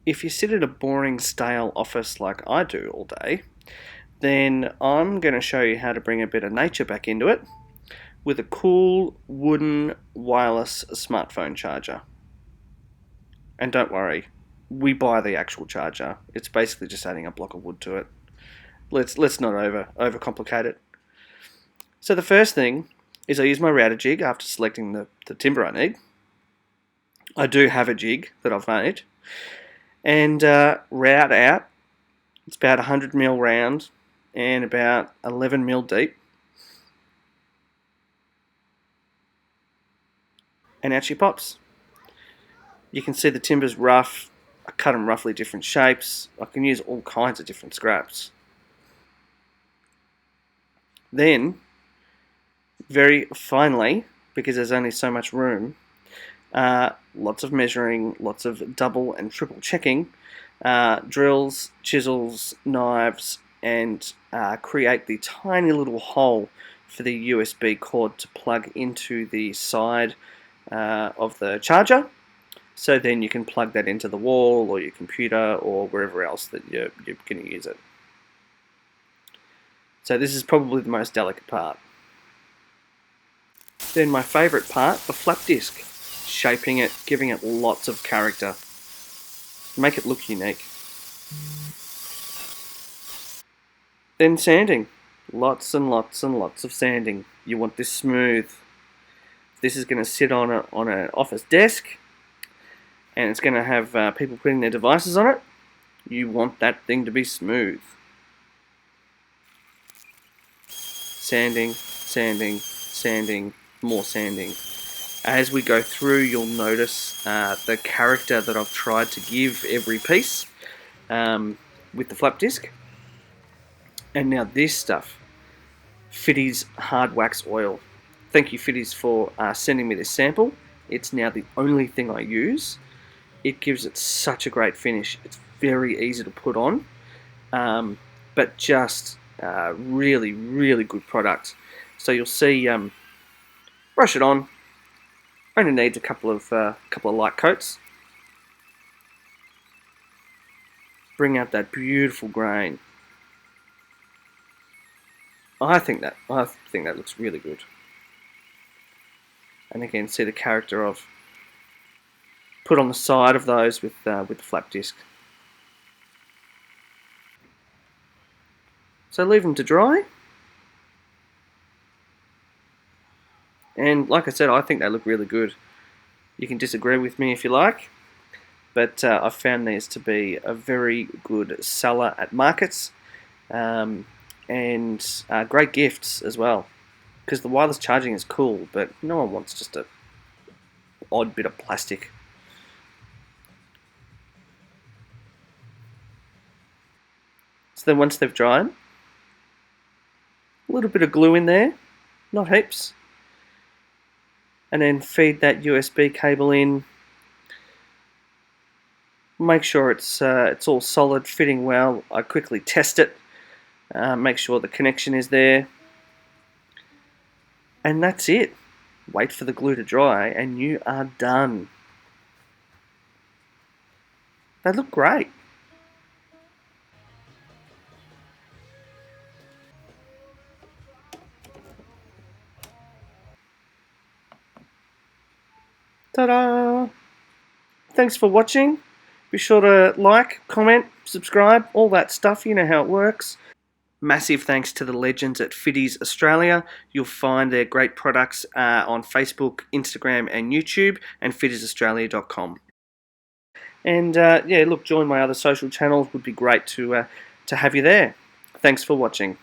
if you sit at a boring, stale office like I do all day, then I'm going to show you how to bring a bit of nature back into it with a cool wooden wireless smartphone charger. And don't worry, we buy the actual charger. It's basically just adding a block of wood to it. Let's not overcomplicate it. So the first thing is I use my router jig after selecting the timber I need. I do have a jig that I've made. And route out, it's about 100mm round and about 11mm deep. And out she pops. You can see the timber's rough. I cut them roughly different shapes. I can use all kinds of different scraps. Then, very finely, because there's only so much room, lots of measuring, lots of double and triple checking, drills, chisels, knives, and create the tiny little hole for the USB cord to plug into the side of the charger. So then you can plug that into the wall or your computer or wherever else that you're going to use it. So this is probably the most delicate part. Then my favourite part, the flap disc. Shaping it, giving it lots of character. Make it look unique. Then sanding. Lots and lots and lots of sanding. You want this smooth. This is going to sit on an office desk, and it's going to have people putting their devices on it. You want that thing to be smooth. Sanding, sanding, sanding, more sanding. As we go through, you'll notice the character that I've tried to give every piece with the flap disc. And now this stuff, FIDDES hard wax oil. Thank you, FIDDES, for sending me this sample. It's now the only thing I use. It gives it such a great finish. It's very easy to put on, but just really, really good product. So you'll see, brush it on. Only needs a couple of light coats. Bring out that beautiful grain. I think that looks really good. And again, see the character of put on the side of those with the flap disc. So leave them to dry. And like I said, I think they look really good. You can disagree with me if you like, but I've found these to be a very good seller at markets, and great gifts as well. Because the wireless charging is cool, but no one wants just a odd bit of plastic. So then once they've dried, a little bit of glue in there, not heaps. And then feed that USB cable in. Make sure it's all solid, fitting well. I quickly test it, make sure the connection is there. And that's it. Wait for the glue to dry and you are done. They look great. Ta-da! Thanks for watching. Be sure to like, comment, subscribe, all that stuff. You know how it works. Massive thanks to the legends at FIDDES Australia. You'll find their great products on Facebook, Instagram and YouTube, and fiddesaustralia.com. And yeah, look, join my other social channels. Would be great to have you there. Thanks for watching.